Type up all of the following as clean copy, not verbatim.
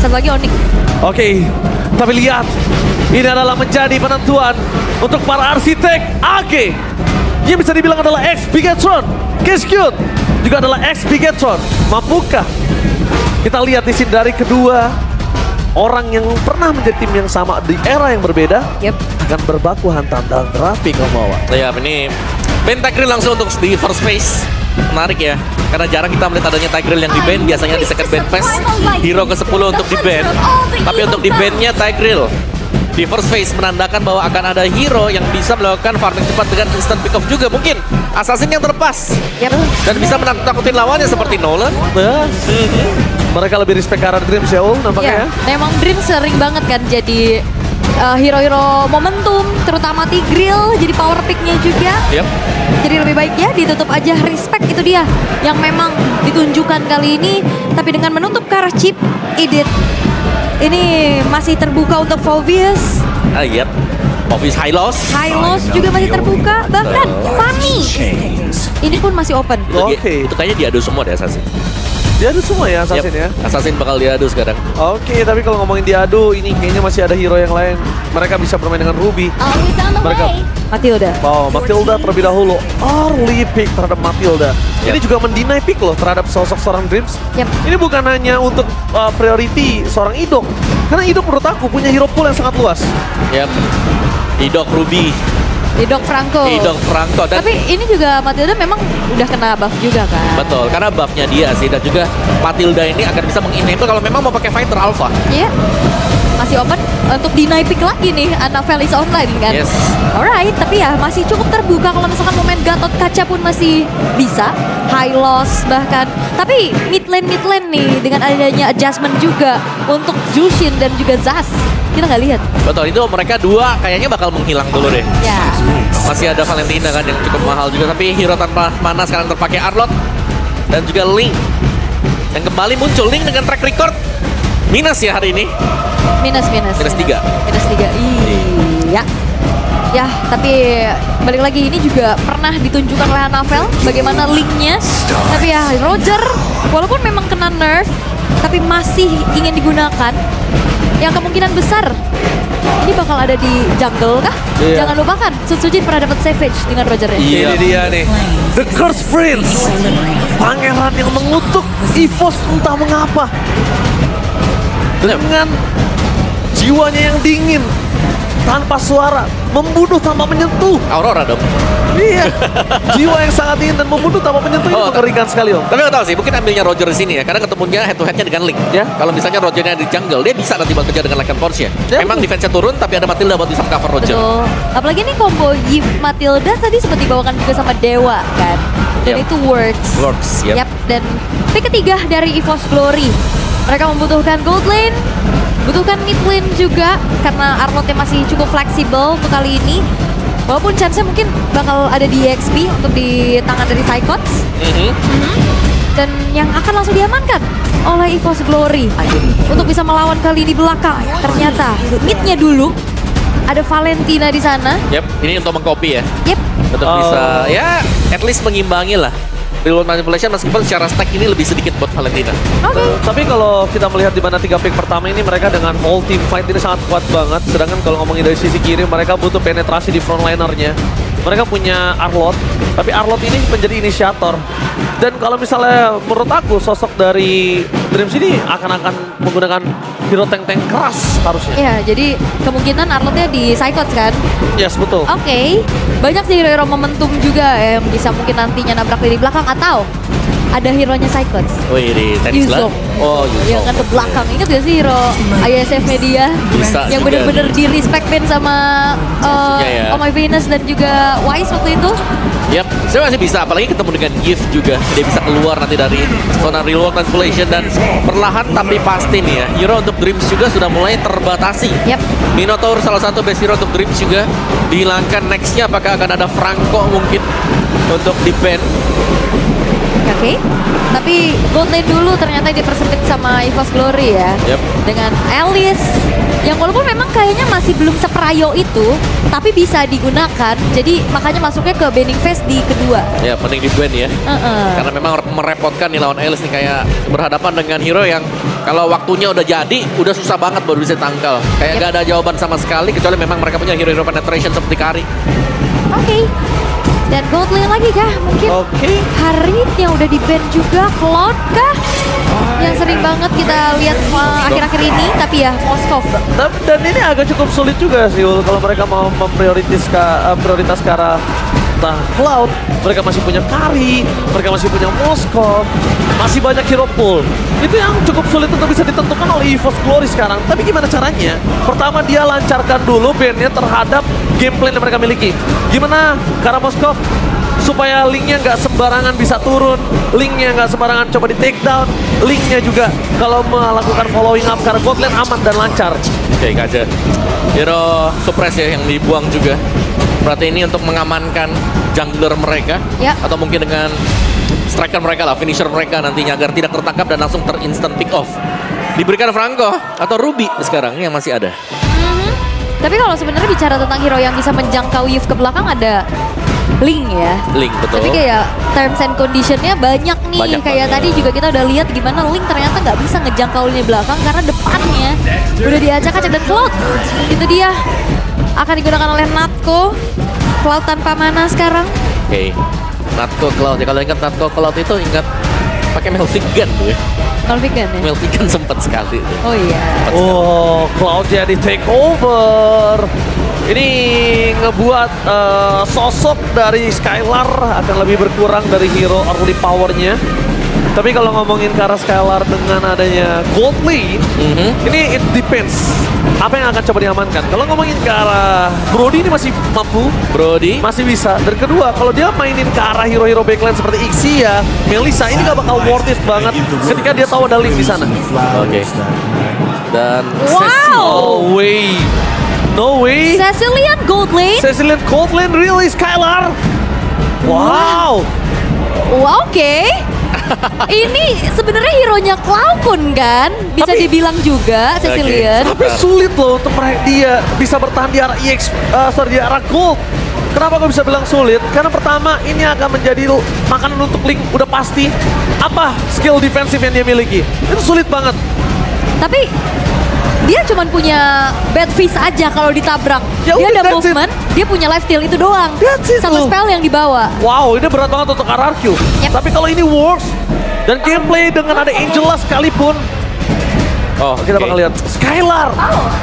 Satu lagi Onyx. Oke, tapi lihat, ini adalah menjadi penentuan untuk para arsitek AG. Yang bisa dibilang adalah ex-Bigetron, Cute juga adalah ex-Bigetron. Mampukah kita lihat di sini dari kedua orang yang pernah menjadi tim yang sama di era yang berbeda akan berbaku hantam dalam terapi Komawa. Ya, ini Ben Tigreal langsung untuk di first phase. Menarik ya, karena jarang kita melihat adanya Tigreal yang di ban. Biasanya di second ban phase hero ke-10 untuk di ban. Tapi untuk di ban-nya Tigreal di first phase menandakan bahwa akan ada hero yang bisa melakukan farming cepat dengan instant pick off juga. Mungkin assassin yang terlepas dan bisa menakut-nakutin lawannya seperti Nolan. Mereka lebih respect ke arah Dreams ya, nampaknya ya. Memang Dreams sering banget kan jadi hero-hero momentum, terutama Tigreal jadi power pick-nya juga. Jadi lebih baik ya ditutup aja, respect itu dia yang memang ditunjukkan kali ini. Tapi dengan menutup ke arah chip, Edit ini masih terbuka untuk Phoveus. Phoveus high loss juga masih terbuka, bahkan Fanny ini pun masih open. Oke. Itu kayaknya diadu semua deh Assassin. Diadu semua ya Assassin ya? Assassin bakal diadu sekarang. Oke, tapi kalau ngomongin diadu, ini kayaknya masih ada hero yang lain. Mereka bisa bermain dengan Ruby. Mereka Matilda. Matilda terlebih dahulu. Early pick terhadap Matilda. Ini juga mendinai pick loh terhadap sosok seorang Dreams. Ini bukan hanya untuk priority seorang Idok. Karena Idok menurut aku punya hero pool yang sangat luas. Idok Ruby. Idok Franco. Dan tapi ini juga Matilda memang udah kena buff juga kan. Betul, karena buffnya dia sih. Dan juga Matilda ini akan bisa mengenable kalau memang mau pakai fighter alpha. Masih open untuk deny pick lagi nih Anaphelis online kan. Alright, tapi ya masih cukup terbuka kalau misalkan mau main Gatot Kaca pun masih bisa. High loss bahkan. Tapi mid lane nih dengan adanya adjustment juga untuk Jushin dan juga Zas. Kita nggak lihat. Betul, itu mereka dua kayaknya bakal menghilang dulu deh. Masih ada Valentina kan yang cukup mahal juga. Tapi hero tanpa mana sekarang terpakai Arlott. Dan juga Link yang kembali muncul. Link dengan track record minus ya hari ini. Minus 3. Iya. Ya, tapi balik lagi ini juga pernah ditunjukkan oleh Anavel bagaimana linknya. Tapi ya Roger walaupun memang kena nerf tapi masih ingin digunakan. Yang kemungkinan besar ini bakal ada di jungle kah? Jangan lupakan Sutsujin pernah dapat Savage dengan Rogernya. Ini dia nih, The Cursed Prince, pangeran yang mengutuk EVOS entah mengapa. Dengan jiwanya yang dingin, tanpa suara, membunuh tanpa menyentuh. Aurora dong. Iya, jiwa yang sangat dingin dan membunuh tanpa menyentuh ini mengerikan sekali Om. Tapi nggak tahu sih, mungkin ambilnya Roger di sini ya, karena ketemunya head to headnya dengan Link. Kalau misalnya Rogernya di jungle, dia bisa nanti bekerja dengan Lycan Force ya. Memang defense-nya turun, tapi ada Matilda buat bisa cover Roger. Betul. Apalagi ini combo Yip Matilda tadi sempat dibawakan juga sama Dewa kan. Dan itu works. Dan pick ketiga dari EVOS Glory. Mereka membutuhkan gold lane, butuhkan mid lane juga karena Arlott masih cukup fleksibel untuk kali ini. Walaupun chance-nya mungkin bakal ada di EXP untuk di tangan dari Psychots. Dan yang akan langsung diamankan oleh EVOS Glory untuk bisa melawan kali di belakang. Ternyata mid-nya dulu ada Valentina di sana. Ini untuk mengcopy ya. Untuk Oh. bisa ya at least mengimbangi lah reload manipulation meskipun secara stack ini lebih sedikit buat Valentina. Tapi kalau kita melihat di mana 3 pick pertama ini mereka dengan all team fight ini sangat kuat banget. Sedangkan kalau ngomongin dari sisi kiri mereka butuh penetrasi di frontlinernya. Mereka punya Arlott, tapi Arlott ini menjadi inisiator. Dan kalau misalnya menurut aku sosok dari Dreams ini akan menggunakan hero tank-tank keras harusnya. Iya, jadi kemungkinan Arlottnya di Psychots kan? Yes, betul. Oke. Banyak sih hero-hero momentum juga yang bisa mungkin nantinya nabrak dari belakang atau ada hero-nya Psychots. Di tenis lah. Yuzong. Yang kan ke belakang. Ingat gak sih hero ISF-nya dia? Yang bener-bener di-respect ban sama Oh My Venus dan juga Wise waktu itu. Saya masih bisa, apalagi ketemu dengan Gift juga. Dia bisa keluar nanti dari zona reload manipulation dan perlahan tapi pasti nih ya. Hero untuk Dreams juga sudah mulai terbatasi. Minotaur salah satu best hero untuk Dreams juga dihilangkan. Nextnya apakah akan ada Franco mungkin untuk di-ban? Oke. Tapi gold lane dulu ternyata dipersempit sama EVOS Glory ya. Dengan Alice Yang walaupun memang kayaknya masih belum seperayo itu, tapi bisa digunakan. Jadi makanya masuknya ke banning phase di kedua. Ya, mending di ban ya. Karena memang merepotkan nih lawan Alice nih, kayak berhadapan dengan hero yang kalau waktunya udah jadi, udah susah banget baru bisa tangkal. Kayak gak ada jawaban sama sekali, kecuali memang mereka punya hero-hero penetration seperti Kari. Oke. Dan gold lane lagi kah? Mungkin Harit yang udah di-ban juga, Cloud kah? Yang sering banget kita lihat akhir-akhir ini, tapi ya Moskov. Dan ini agak cukup sulit juga sih Ul, kalau mereka mau prioritas ke arah Cloud. Mereka masih punya Kari, mereka masih punya Moskov, masih banyak hero pool. Itu yang cukup sulit untuk bisa ditentukan oleh EVOS Glory sekarang. Tapi gimana caranya? Pertama dia lancarkan dulu ban-nya terhadap gameplay yang mereka miliki. Gimana Kara Moskov supaya linknya nggak sembarangan bisa turun, linknya nggak sembarangan coba di take down, linknya juga kalau melakukan following up karena bot lane aman dan lancar. Oke, aja. Hero suppress ya yang dibuang juga. Berarti ini untuk mengamankan jungler mereka, atau mungkin dengan striker mereka lah, finisher mereka nantinya agar tidak tertangkap dan langsung ter-instant pick off. Diberikan Franco atau Ruby sekarang yang masih ada. Tapi kalau sebenarnya bicara tentang hero yang bisa menjangkau Yves ke belakang ada Link ya. Link, betul. Tapi kayak terms and conditionnya banyak nih. Banyak kayak banget. tadi juga kita udah lihat gimana Link ternyata nggak bisa ngejangkau lini belakang karena depannya udah diacak-acak. Dan Cloud itu dia akan digunakan oleh Natko. Cloud tanpa mana sekarang. Oke. Natko Cloud ya, kalau ingat Natko Cloud itu ingat pakai Melvigan ya. Melvigan ya? Melvigan sempat sekali. Oh iya. Oh, Cloud jadi take over. Ini ngebuat sosok dari Skylar akan lebih berkurang dari hero early powernya. Tapi kalau ngomongin ke arah Skylar dengan adanya gold lane, ini it depends. Apa yang akan coba diamankan? Kalau ngomongin ke arah Brody ini masih mampu. Brody Masih bisa. Dan kedua, kalau dia mainin ke arah hero-hero backline seperti Ixia, Melissa, ini gak bakal worth it banget ketika dia tahu ada link di sana. Oke. Dan Wow. No way. No way. Cecilian gold lane. Cecilian gold lane really Skylar. Wow. Wow, oke. Ini sebenarnya hero-nya Cloud kan? Bisa Tapi- dibilang juga Cecilian. Tapi sulit loh untuk dia bisa bertahan di arah di arah gold. Kenapa gue bisa bilang sulit? Karena pertama ini akan menjadi makanan untuk link udah pasti. Apa skill defensif yang dia miliki? Itu sulit banget. Tapi dia cuma punya bad fist aja kalau ditabrak. Ya Dia udah, ada that's it. movement, dia punya life steal itu doang. That's it Sama loh. spell yang dibawa. Wow, ini berat banget untuk RRQ. Yep. Tapi kalau ini works dan gameplay dengan ada Angela sekalipun, kita bakal lihat Skylar.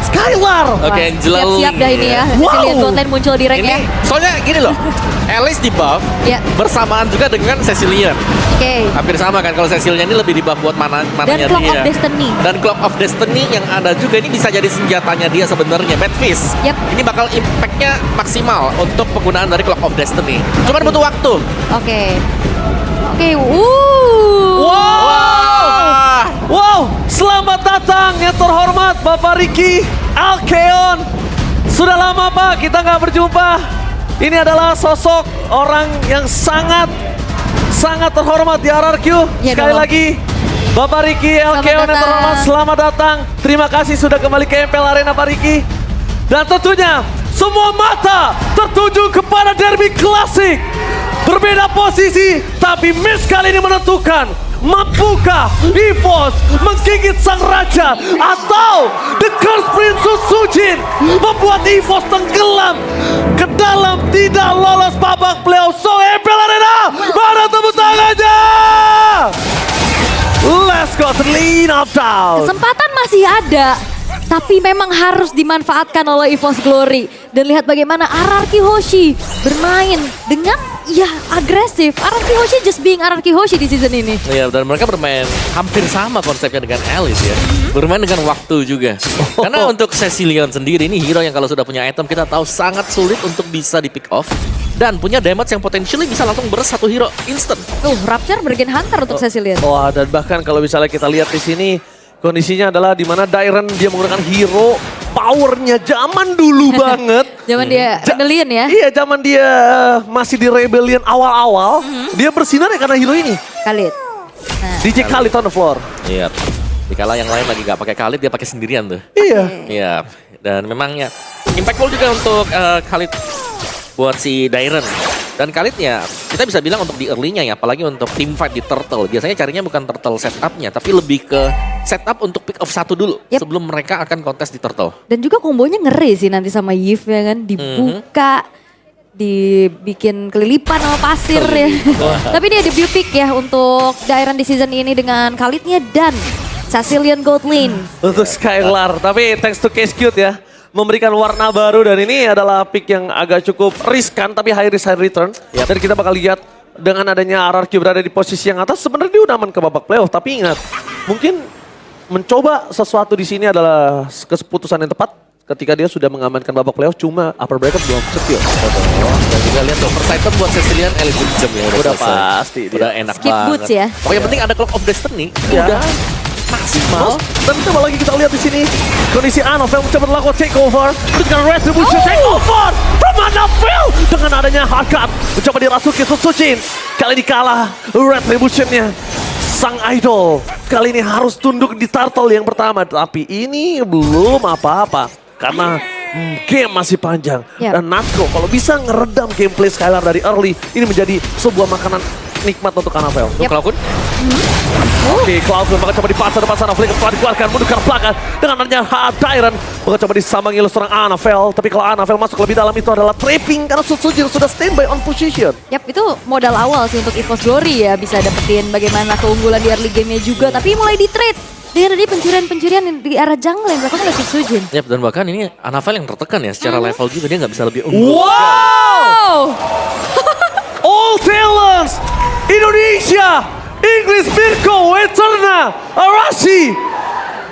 Skylar. Oke, Wah, Angela siap-siap dah ini ya. Wow. Cecilian gold lane muncul di rank Ini ya. soalnya gini loh, Alice di buff Ya. bersamaan juga dengan Cecilian. Oke. Hampir sama kan, kalau Cecilian ini lebih di buff buat mananya Dan Clock dia. of Destiny. Dan Clock of Destiny yang ada juga ini bisa jadi senjatanya dia sebenarnya, Bad Fist. Yep. Ini bakal impactnya maksimal untuk penggunaan dari Clock of Destiny. Cuman butuh waktu. Oke. Oke. Wah. Wow, selamat datang yang terhormat Bapak Ricky Alkeon. Sudah lama Pak kita nggak berjumpa. Ini adalah sosok orang yang sangat terhormat di RRQ. Ya Sekali dong. lagi Bapak Ricky Alkeon yang datang. terhormat, selamat datang. Terima kasih sudah kembali ke MPL Arena Pak Ricky. Dan tentunya semua mata tertuju kepada derby klasik. Berbeda posisi, tapi Miss kali ini menentukan. Mampukah EVOS menggigit sang raja atau The Curse Princess Sujin membuat EVOS tenggelam ke dalam tidak lolos babak playoff? So MPL Arena, mana tepuk tangannya? Let's go to lean up down. Kesempatan masih ada, tapi memang harus dimanfaatkan oleh EVOS Glory. Dan lihat bagaimana RRQ Hoshi bermain dengan agresif. RRQ Hoshi just being RRQ Hoshi di season ini. Iya, dan mereka bermain hampir sama konsepnya dengan Alice ya. Bermain dengan waktu juga. Karena untuk Cecilian sendiri ini hero yang kalau sudah punya item kita tahu sangat sulit untuk bisa di pick off. Dan punya damage yang potentially bisa langsung burst satu hero instant. Rapture Bergen Hunter untuk Cecilian. Wah, dan bahkan kalau misalnya kita lihat di sini kondisinya adalah di mana Dairen dia menggunakan hero powernya zaman dulu banget. Zaman dia rebellion ya. Iya, zaman dia masih di Rebellion awal-awal, dia bersinar ya karena hero ini. Khalid. Nah, DJ Khalid on the floor. Iya. Dikala yang lain lagi gak pakai Khalid, dia pakai sendirian tuh. Iya. Iya, dan memang ya impactful juga untuk Khalid buat si Dairen. Dan Khalid ya, kita bisa bilang untuk di early-nya ya, apalagi untuk team fight di Turtle. Biasanya carinya bukan Turtle setup-nya, tapi lebih ke setup untuk pick off satu dulu. Yep. Sebelum mereka akan kontes di Turtle. Dan juga kombonya ngeri sih nanti sama Yves ya kan. Dibuka, dibikin kelilipan sama pasir ya. Tapi dia debut pick ya untuk Dairen di season ini dengan Khalidnya dan Sicilian Gold Lane. Untuk Skylar, tapi thanks to Case Cute ya. Memberikan warna baru dan ini adalah pick yang agak cukup riskan tapi high risk high return. Dan kita bakal lihat dengan adanya RRQ berada di posisi yang atas sebenarnya dia udah aman ke babak playoff. Tapi ingat, mungkin mencoba sesuatu di sini adalah keputusan yang tepat ketika dia sudah mengamankan babak playoff, cuma upper bracket belum secure. Dan juga lihat tuh, first item buat Sicilian Elegant Gem ya. Udah selesai. pasti dia. Udah enak Skip banget. boots ya. Pokoknya penting ada Clock of Destiny. Ya. Udah maksimal. Dan coba lagi kita lihat di sini kondisi Anafel mencoba melakukan takeover dengan retribution takeover from Anafel dengan adanya Hakat mencoba dirasuki Susuchin. Kali ini kalah retributionnya sang idol. Kali ini harus tunduk di turtle yang pertama, tapi ini belum apa-apa karena game masih panjang. Yep. Dan Natko kalau bisa ngeredam gameplay Skylar dari early, ini menjadi sebuah makanan nikmat untuk Anafel. Yep. Cloud Oke, Cloud bakal coba dipasang depan sana, Flicker telah dikeluarkan, mundur ke belakang dengan adanya Dairen bakal coba disambangi oleh seorang Anafel, tapi kalau Anafel masuk lebih dalam itu adalah trapping karena Sutsujin sudah standby on position. Yap, itu modal awal sih untuk EVOS Glory ya, bisa dapetin bagaimana keunggulan di early game-nya juga, tapi mulai di trade. Dia tadi pencurian-pencurian di arah jungle yang dilakukan oleh Sutsujin. Yap, dan bahkan ini Anafel yang tertekan ya secara level juga, dia nggak bisa lebih unggul. Wow! All talents Indonesia, English Virgo, Eterna, Arashi,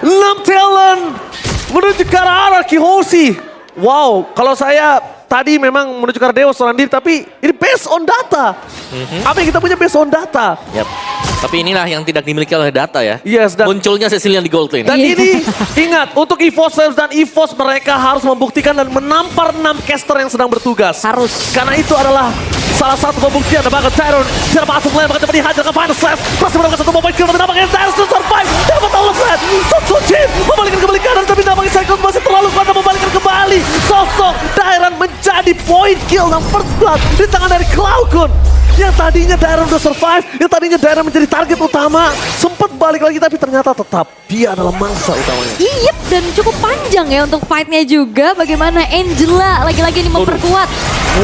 6 talent menuju ke arah Araki Hoshi. Wow, kalau saya tadi memang menuju ke arah Dewa seorang diri, tapi ini based on data. Apa yang kita punya based on data? Yap. Tapi inilah yang tidak dimiliki oleh data ya. Yes, dan Munculnya Sicilian di Gold Lane. Dan ini, ingat, untuk EVOS Labs dan EVOS mereka harus membuktikan dan menampar 6 caster yang sedang bertugas. Harus. Karena itu adalah salah satu pembuktian. Dan bahkan Tyron, secara masuk lane, bahkan coba dihajarkan Final Slash. Masih mendapatkan satu mobile kill, tapi nampaknya Tyron sudah survive. Dapat all flat. Sutsujin membalikkan kembali kanan, tapi nampaknya Cyclone masih terlalu kuat dan membalikkan kembali. Sosok Tyron menjadi point kill dan first blood di tangan dari Cloud. Yang tadinya Dairen udah survive, yang tadinya Dairen menjadi target utama, sempat balik lagi tapi ternyata tetap dia adalah mangsa utamanya. Iya, dan cukup panjang ya untuk fight-nya juga. Bagaimana Angela lagi-lagi ini memperkuat.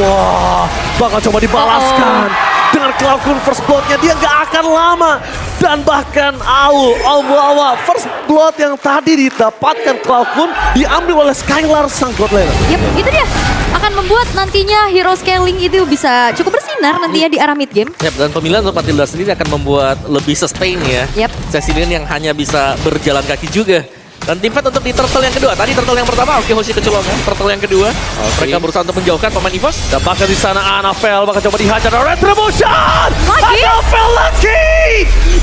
Wah, bakal coba dibalaskan. Dengan Cloud first blood-nya dia nggak akan lama. Dan bahkan Al-Muawa first blood yang tadi didapatkan Cloud diambil oleh Skylar sang god laner. Yap, itu dia. Akan membuat nantinya hero scaling itu bisa cukup bersinar nantinya di arah mid game. Yap, dan pemilihan untuk Matilda sendiri akan membuat lebih sustain ya. Yap. Sicilian yang hanya bisa berjalan kaki juga. Dan tim fight untuk di turtle yang kedua. Tadi turtle yang pertama, oke Hoshi kecolongan. Turtle yang kedua, mereka berusaha untuk menjauhkan pemain EVOS. Dan bahkan di sana Anafel bakal coba dihajar oleh Retribution. Lagi? Anafel lagi.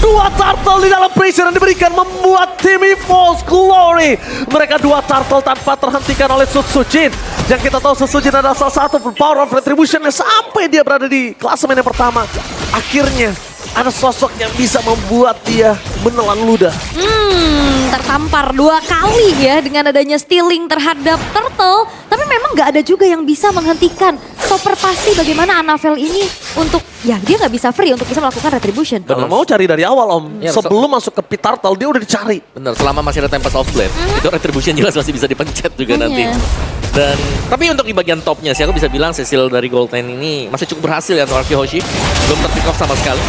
2 turtle di dalam pressure yang diberikan membuat tim EVOS Glory. Mereka 2 turtle tanpa terhentikan oleh Sutsujin. Yang kita tahu Sutsujin adalah salah satu power of Retribution sampai dia berada di klasemen yang pertama. Akhirnya ada sosok yang bisa membuat dia menelan ludah. Tertampar 2 kali ya dengan adanya stealing terhadap Turtle. Tapi memang nggak ada juga yang bisa menghentikan. Stopper pasti bagaimana Anafel ini untuk, ya dia nggak bisa free untuk bisa melakukan retribution. Kalau mau cari dari awal Om, Ya, sebelum masuk ke pit turtle dia udah dicari. Bener, selama masih ada Tempest of Blade, itu retribution jelas masih bisa dipencet juga nanti. Iya. Dan tapi untuk di bagian topnya sih aku bisa bilang Cecil dari Gold Lane ini masih cukup berhasil ya untuk Arki Hoshi. Belum terpick off sama sekali.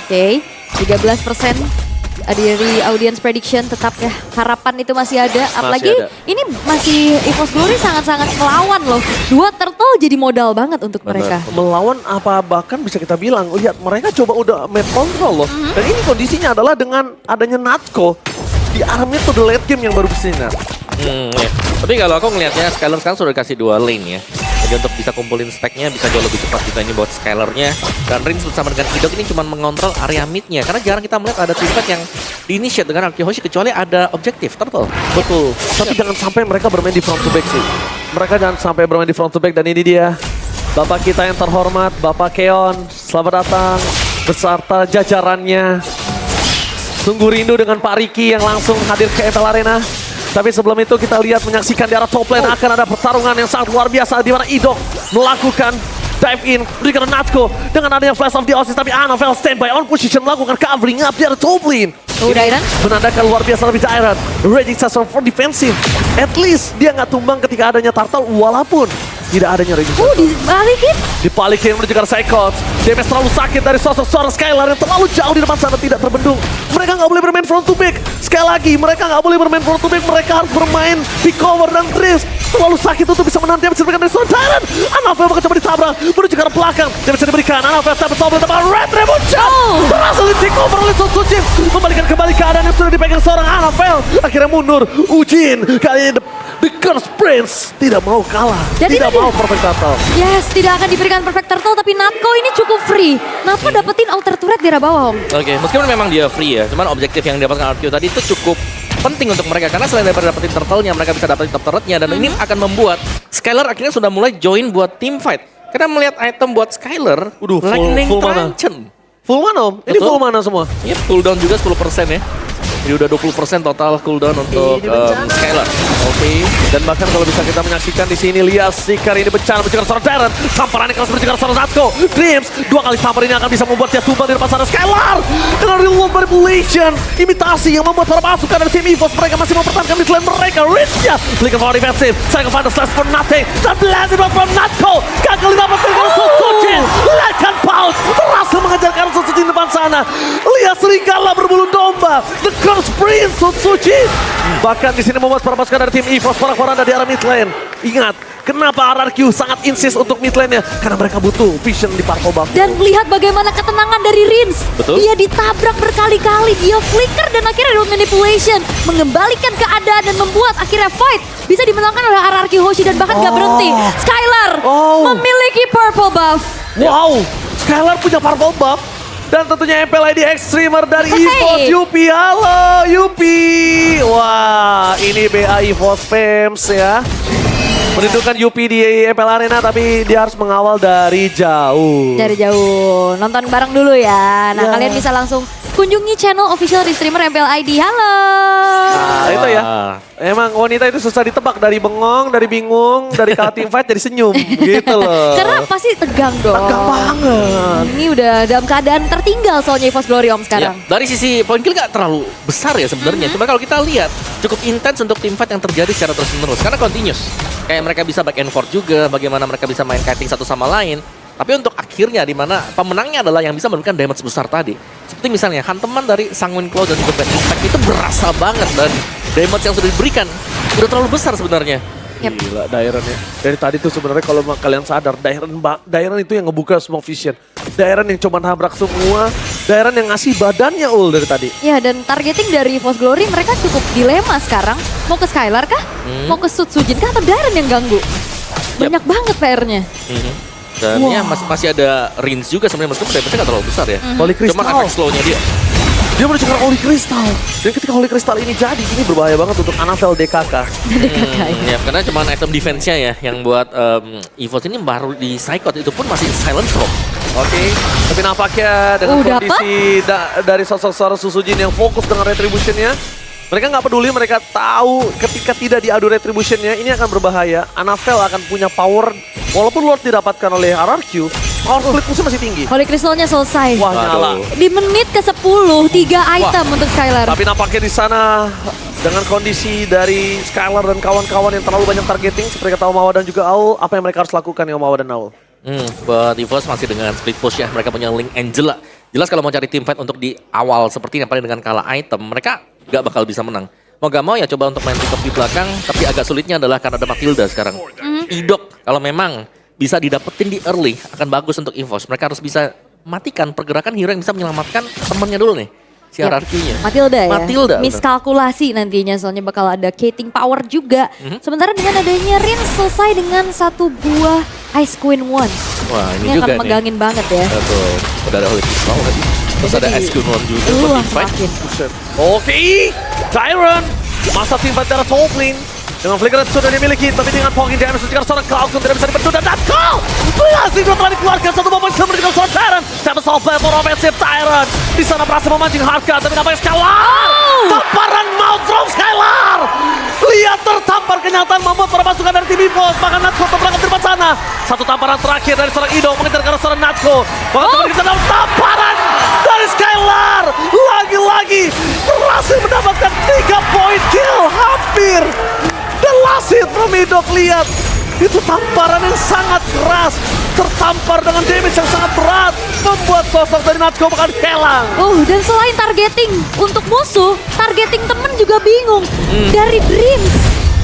Oke, 13% dari audience prediction tetap ya. Harapan itu masih ada. Apalagi ada. ini masih EVOS Glory sangat-sangat melawan loh. 2 turtle jadi modal banget untuk mereka. Melawan apa bahkan bisa kita bilang, lihat mereka coba udah map control loh. Dan ini kondisinya adalah dengan adanya Natko di arah mid to the late game yang baru bersinar. Ya. Tapi kalau aku ngelihatnya Skylar sekarang sudah dikasih 2 lane ya. Jadi untuk bisa kumpulin stacknya bisa jauh lebih cepat kita ini buat Skylarnya. Dan Rin bersama dengan Idok ini cuma mengontrol area midnya. Karena jarang kita melihat ada team fight yang di-initiate dengan Arki Hoshi kecuali ada objektif Turtle. Betul. Tapi jangan sampai mereka bermain di front to back sih. Mereka jangan sampai bermain di front to back dan ini dia. Bapak kita yang terhormat, Bapak Keon. Selamat datang beserta jajarannya. Sungguh rindu dengan Pak Riki yang langsung hadir ke MPL Arena. Tapi sebelum itu kita lihat menyaksikan di arah top lane akan ada pertarungan yang sangat luar biasa di mana Idok melakukan dive in, berikan Natko dengan adanya flash of the Oasis, tapi Anavel standby on position melakukan covering up di arah top lane. Dairon. Menandakan luar biasa lebih Dairon. Raging Sasser for defensive. At least dia nggak tumbang ketika adanya Turtle walaupun tidak adanya Raging Sasser. Dibalikin. Dibalikin menuju ke arah Psychots. Damage terlalu sakit dari sosok seorang Skylar yang terlalu jauh di depan sana, tidak terbendung. Mereka nggak boleh bermain front to back. Sekali lagi, mereka nggak boleh bermain front to back. Mereka harus bermain di cover dan drift. Terlalu sakit untuk bisa menanti. Damage diberikan dari seorang Tyrant. Anavel bakal coba ditabrak menuju ke arah belakang. Damage diberikan. Anavel sampai top lane. Retribution berhasil di take over oleh Son Sujin. Membalikan kembali keadaan yang sudah dipegang seorang Anavel. Akhirnya mundur. Ujin kali ini The Curse Prince tidak mau kalah. Jadi tidak mau perfect turtle. Yes, tidak akan diberikan perfect turtle, tapi Natko ini cukup free. Natko dapetin outer turret di arah bawah, Om. Oke, meskipun memang dia free ya, cuman objektif yang didapatkan RQ tadi itu cukup penting untuk mereka karena selain daripada dapetin turtle-nya, mereka bisa dapetin top turret-nya dan ini akan membuat Skylar akhirnya sudah mulai join buat team fight. Karena melihat item buat Skylar, Lightning full mana? Truncheon. Full mana, Om? Ini Betul. full mana semua? Yep, cooldown juga 10% ya. Jadi udah 20% total cooldown untuk Skylar. Oke, dan bahkan kalau bisa kita menyaksikan di sini lihat Sikar ini bencana mencegah seorang Darren, tamparannya kelas mencegah seorang Natko. Dreams dua kali tampar ini akan bisa membuat dia tumbang di depan sana. Skylar dengan real world manipulation, imitasi yang membuat para pasukan dari tim EVOS mereka masih mempertahankan mid lane mereka. Rizya belikan power defensive, saya akan find the slash for nothing. Dan blazing from Natko, gagal 15 kali Sujin, lekan Pulse berhasil mengejarkan Sujin di depan sana. Lihat serigala berbulu domba, The Curse Prince Sujin. Bahkan di sini membuat para pasukan dari tim EVOS porak-poranda di arah mid lane. Ingat, kenapa RRQ sangat insist untuk mid lane-nya? Karena mereka butuh vision di Purple Buff. Dan lihat bagaimana ketenangan dari Rins. Betul. Dia ditabrak berkali-kali, dia flicker dan akhirnya road manipulation. Mengembalikan keadaan dan membuat akhirnya fight bisa dimenangkan oleh RRQ Hoshi dan bahkan gak berhenti. Skylar memiliki purple buff. Wow, Skylar punya Purple Buff. Dan tentunya MPL ID Extremer dari EVOS Yupi. Halo Yupi. Wah, ini BA EVOS Fams ya. Merindukan Yupi di MPL Arena tapi dia harus mengawal dari jauh. Dari jauh, nonton bareng dulu ya. Nah, kalian bisa langsung kunjungi channel official di streamer MPL ID. Halo. Nah, itu ya. Emang wanita itu susah ditebak, dari bengong, dari bingung, dari kalah team fight jadi senyum gitu loh. Karena pasti tegang dong. Tegang banget. Ini udah dalam keadaan tertinggal soalnya EVOS Glory Om sekarang. Ya, dari sisi point kill nggak terlalu besar ya sebenarnya. Cuma kalau kita lihat cukup intens untuk team fight yang terjadi secara terus-menerus karena continuous. Kayak mereka bisa back and forth juga, bagaimana mereka bisa main kiting satu sama lain. Tapi untuk akhirnya di mana pemenangnya adalah yang bisa memberikan damage besar tadi. Seperti misalnya hantaman dari Sanguine Claw dan juga Bad Impact itu berasa banget dan damage yang sudah diberikan udah terlalu besar sebenarnya. Yep. Gila Dairon ya. Dari tadi tuh sebenarnya kalau kalian sadar Dairon itu yang ngebuka semua vision. Dairon yang coba nabrak semua. Dairon yang ngasih badannya dari tadi. Ya, dan targeting dari EVOS Glory mereka cukup dilema sekarang. Mau ke Skylar kah? Mau ke Sujin kah? Atau Dairon yang ganggu? Banyak banget PR-nya. Dan ya masih ada Rins juga sebenarnya meskipun damage-nya nggak terlalu besar ya. Holy Crystal. Cuma efek slow-nya dia. Dia menuju ke Holy Crystal. Dan ketika Holy Crystal ini jadi, ini berbahaya banget untuk Anavel DKK. Ya, karena cuma item defense-nya ya yang buat EVOS ini baru di Psychot itu pun masih silent rock. Oke, tapi nampaknya dengan kondisi dari sosok seorang Susujin yang fokus dengan retribution-nya, mereka nggak peduli, mereka tahu ketika tidak diadu retribution-nya, ini akan berbahaya. Anavel akan punya power, walaupun Lord didapatkan oleh RRQ, power split musuh masih tinggi. Holy Crystal-nya selesai. Wah, nyala. Di menit ke-10, 3 item untuk Skylar. Tapi nampaknya di sana, dengan kondisi dari Skylar dan kawan-kawan yang terlalu banyak targeting, seperti kata Omawa dan juga Aul, apa yang mereka harus lakukan ya Omawa dan Aul? Buat EVOS masih dengan split push ya, mereka punya Link Angela. Jelas kalau mau cari team fight untuk di awal seperti yang paling dengan kalah item, mereka gak bakal bisa menang. Mau gak mau ya coba untuk main pick up di belakang, tapi agak sulitnya adalah karena ada Matilda sekarang. Idok kalau memang bisa didapetin di early, akan bagus untuk EVOS. Mereka harus bisa matikan pergerakan hero yang bisa menyelamatkan temannya dulu nih. Si RRQ-nya. Matilda ya. Matilda. Miskalkulasi nantinya soalnya bakal ada Kating Power juga. Sementara dengan adanya Rin selesai dengan satu buah Ice Queen One. Wah, ini juga juga akan megangin banget ya. Betul. Udah ada Holy Crystal tadi. Terus ada Ice Queen One juga buat team fight. Oke, Dairon, masa tim fight dari top lane. Dengan flicker sudah dimiliki, tapi dengan poking damage juga seorang Cloudson tidak bisa dibentuk dan Natko berhasil telah dikeluarkan satu momen kemudian dengan seorang Tyrant. Siapa soal platform offensive Tyrant di sana berhasil memancing harga, tapi nampaknya Skylar tamparan maut from Skylar. Lihat tertampar kenyataan membuat para pasukan dari tim EVOS, bahkan Natko terperangkap di depan sana. Satu tamparan terakhir dari seorang Ido mengejar ke arah seorang Natko. Bahkan teman kita dalam tamparan dari Skylar lagi-lagi berhasil mendapatkan 3 point kill hampir. The last hit from Idok, lihat itu tamparan yang sangat keras, tertampar dengan damage yang sangat berat, membuat sosok dari Natsko bahkan hilang. Dan selain targeting untuk musuh, targeting temen juga bingung. Dari Dreams,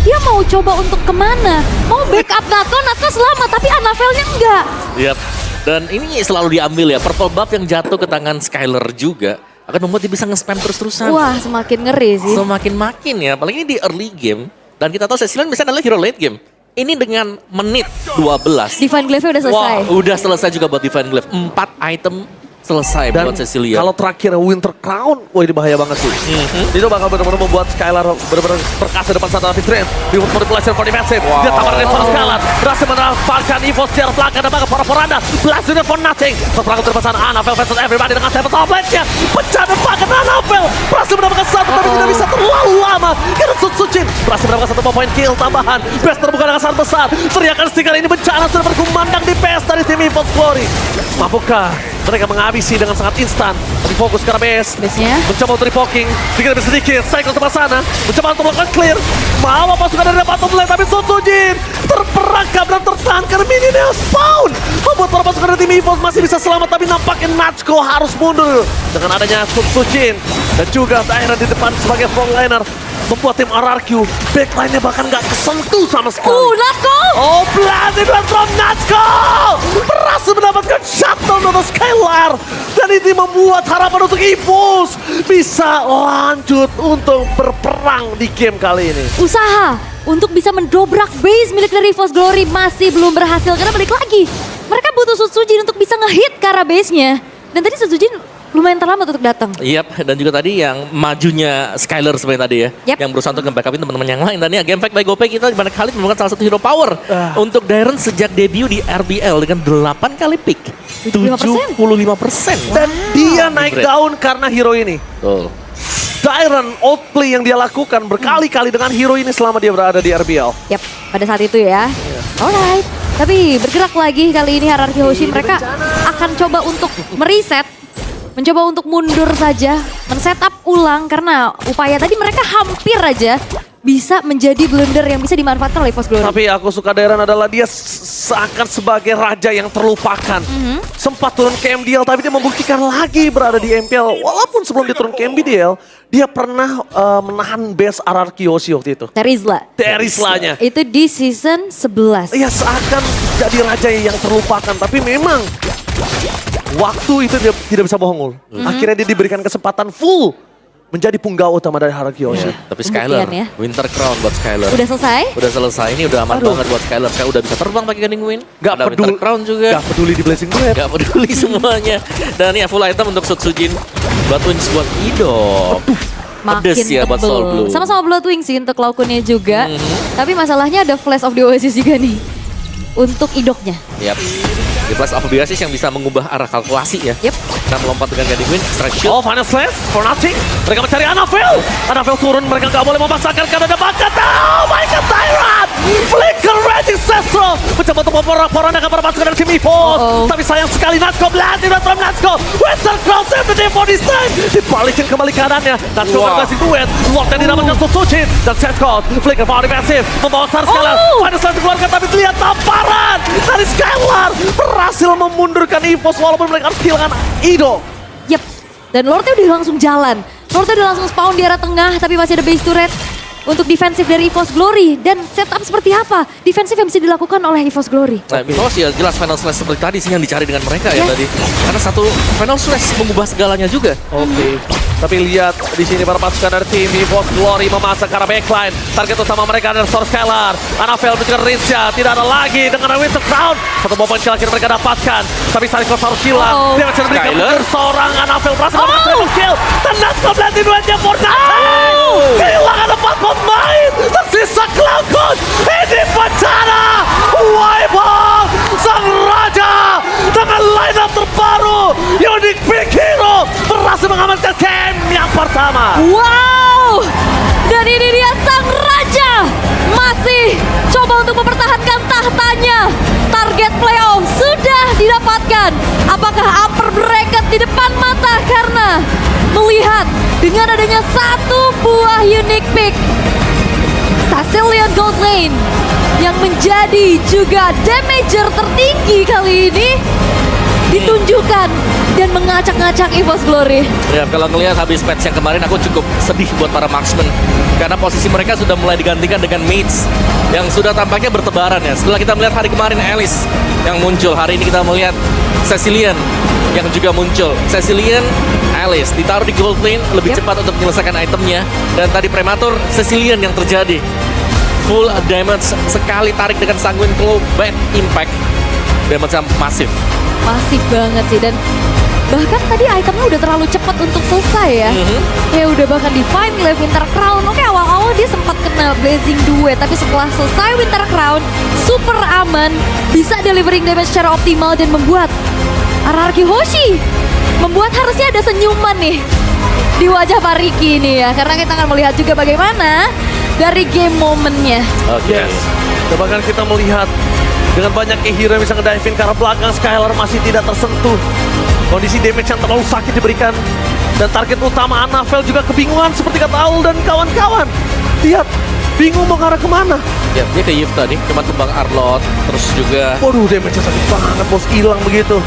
dia mau coba untuk kemana? Mau backup Natko selamat, tapi Anavelnya enggak. Yap. Dan ini selalu diambil ya, purple buff yang jatuh ke tangan Skylar juga akan membuat dia bisa nge-spam terus-terusan. Wah, semakin ngeri sih. Semakin ya, apalagi ini di early game. Dan kita tahu Cecilion biasanya adalah hero late game. Ini dengan menit 12. Divine Glaive udah selesai. Wah, udah selesai juga buat Divine Glaive. 4 item selesai Dan buat Cecilion. kalau terakhir Winter Crown, wah ini bahaya banget sih. Itu bakal benar-benar membuat Skylar benar-benar perkasa depan sana tapi Trent di manipulation for defensive. Dia tampar dari seorang Skylar, berhasil menampakkan EVOS secara belakang dan bahkan para poranda. Blasting for nothing. Terperangkap depan sana Anavel versus everybody dengan Seven of Blades-nya. Pecah dan bahkan Anavel berhasil mendapatkan satu tapi tidak bisa terlalu lama. Karena Sucin berhasil mendapatkan satu point kill tambahan. Best terbuka dengan sangat besar. Teriakan stiker ini bencana sudah berkumandang di PS dari tim EVOS Glory. Mampukah mereka menghabisi dengan sangat instan? Tapi fokus ke arah Base-nya. mencoba untuk di-poking sedikit demi sedikit. Cycle tempat sana, mencoba untuk melakukan clear. Malah pasukan dari bottom lane, tapi Sojin terperangkap dan tertahan karena minionnya spawn. Membuat para pasukan dari tim EVOS masih bisa selamat, tapi nampaknya Natsko harus mundur dengan adanya Sojin dan juga Tyrant di depan sebagai frontliner. Membuat tim RRQ backline-nya bahkan nggak kesentuh sama sekali. Natko! Oh, blasted one from Natsko! Berhasil mendapatkan shutdown untuk Skylar. Dan ini membuat harapan untuk EVOS bisa lanjut untuk berperang di game kali ini. Usaha untuk bisa mendobrak base milik dari EVOS Glory masih belum berhasil karena balik lagi. Mereka butuh Sutsujin untuk bisa ngehit ke arah base-nya. Dan tadi Sutsujin lumayan terlambat untuk datang. Yap, dan juga tadi yang majunya Skylar sebenarnya tadi ya. Yep. Yang berusaha untuk nge-backupin teman-teman yang lain. Dan ya, game fact by GoPay kita banyak kali menemukan salah satu hero power. Untuk Darren sejak debut di RBL dengan 8 kali pick. 75%. Dan dia naik daun karena hero ini. Tuh. Tyrant outplay yang dia lakukan berkali-kali dengan hero ini selama dia berada di RBL. Yap, pada saat itu ya. Alright. Tapi bergerak lagi kali ini RRQ Hoshi. Mereka akan coba untuk mereset. Mencoba untuk mundur saja, men-setup ulang karena upaya tadi mereka hampir aja bisa menjadi blunder yang bisa dimanfaatkan oleh EVOS Glory. Tapi aku suka Darren adalah dia seakan sebagai raja yang terlupakan. Sempat turun ke MDL tapi dia membuktikan lagi berada di MPL. Walaupun sebelum dia turun ke MBDL, dia pernah menahan base RRQ Hoshi waktu itu. Terislanya. Itu di season 11. Iya, seakan jadi raja yang terlupakan, tapi memang waktu itu dia tidak bisa bohong. Akhirnya dia diberikan kesempatan full menjadi punggawa utama dari RRQ Hoshi. Tapi Skylar, ya. Winter Crown buat Skylar. Udah selesai? Udah selesai, ini udah aman banget buat Skylar. Kayak udah bisa terbang pakai Gunning Wind. Gak Ada Winter Crown juga. Gak peduli di Blazing Blade. Gak peduli semuanya. Dan ya full item untuk Sutsujin. Blood Wings buat Ido. Makin Pedes ya buat tebel. Soul Blue. Sama-sama Blood Wings sih untuk Laukunnya juga. Tapi masalahnya ada Flash of the Oasis juga nih. Untuk idoknya. Yap. Di Flash of Biasis yang bisa mengubah arah kalkulasi ya. Yep. Kita melompat dengan Gunning Wind, strike shield. Oh, Final Slash for nothing. Mereka mencari Anavel. Anavel turun, mereka gak boleh memaksakan karena ada bakat. Oh my god, Tyrant! Flicker Raging Sestro. Mencoba untuk memporak-porandakan para pasukan dari tim EVOS. Tapi sayang sekali Natsko blasting from Natsko. Winter Crown save the day for this time. Dibalikin kembali kadannya. Natsko berhasil duet. Lock yang didapatkan Sutsujin. Dan Sestro. Flicker power defensive. Membawa Star Skylar. Final Slash dikeluarkan tapi lihat tamparan dari Skylar. Berhasil memundurkan EVOS walaupun mereka harus kehilangan Ido. Yep. Dan Lordnya udah langsung jalan. Lordnya udah langsung spawn di arah tengah tapi masih ada base turret. Untuk defensif dari EVOS Glory. Dan setup seperti apa? Defensif yang bisa dilakukan oleh EVOS Glory. Nah, EVOS ya jelas Final Slash seperti tadi sih yang dicari dengan mereka ya tadi. Karena satu Final Slash mengubah segalanya juga. Oke. Tapi lihat di sini para pasukan dari tim EVOS Glory memasak ke arah backline. Target utama mereka adalah Star Skylar. Anavel menjaga Rinsya. Tidak ada lagi dengan Winter Crown. Satu momen kill akhirnya mereka dapatkan. Tapi Sarikos harus hilang. Dia akan memberikan mundur seorang Anavel berhasil mendapatkan triple kill. Dan Natsko blanting duetnya for nothing. Kehilangan 4 pemain. Tersisa Cloud Wow! Dan ini dia sang raja masih coba untuk mempertahankan tahtanya. Target playoff sudah didapatkan. Apakah upper bracket di depan mata karena melihat dengan adanya satu buah unique pick Sicilian Gold Lane yang menjadi juga damager tertinggi kali ini ditunjukkan dan mengacak-ngacak EVOS Glory. Ya, kalau ngelihat habis patch yang kemarin aku cukup sedih buat para marksman karena posisi mereka sudah mulai digantikan dengan mates yang sudah tampaknya bertebaran ya. Setelah kita melihat hari kemarin Alice yang muncul, hari ini kita melihat Cecilian yang juga muncul. Cecilian, Alice ditaruh di gold lane lebih cepat untuk menyelesaikan itemnya, dan tadi prematur Cecilian yang terjadi. Full damage sekali tarik dengan Sanguine Claw, bad impact. Damage yang masif. Masif banget sih, dan bahkan tadi itemnya udah terlalu cepat untuk selesai ya. Ya udah bahkan Divine nilai Winter Crown. Oke, awal-awal dia sempat kena Blazing Duet, tapi setelah selesai Winter Crown super aman, bisa delivering damage secara optimal dan membuat RRQ Hoshi membuat harusnya ada senyuman nih di wajah Pak Ricky ini ya, karena kita akan melihat juga bagaimana dari game momennya. Oke. Dan bahkan kita melihat dengan banyak hero yang bisa ngediving ke arah belakang, Skylar masih tidak tersentuh. Kondisi damage yang terlalu sakit diberikan. Dan target utama Annabelle juga kebingungan seperti kata Aul dan kawan-kawan. Lihat, bingung mau ngarah kemana. Ya, dia ke Yves tadi, cuma tumbang Arlot, terus juga Waduh, damage-nya sakit banget, bos, hilang begitu.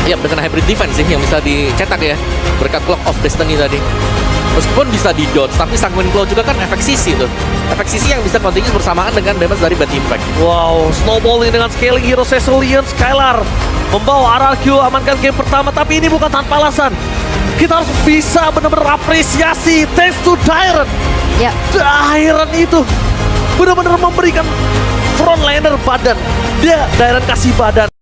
ya dengan hybrid defense sih yang bisa dicetak ya berkat Clock of Destiny tadi. Meskipun bisa di dodge, tapi Sanguine Claw juga kan efek sisi tuh. Efek sisi yang bisa continuous bersamaan dengan damage dari bad impact. Wow, snowballing dengan scaling hero Cecilian. Skylar membawa RRQ amankan game pertama, tapi ini bukan tanpa alasan. Kita harus bisa benar-benar apresiasi thanks to Dairon. Ya. Dairon itu benar-benar memberikan frontliner badan. Dia Dairon kasih badan.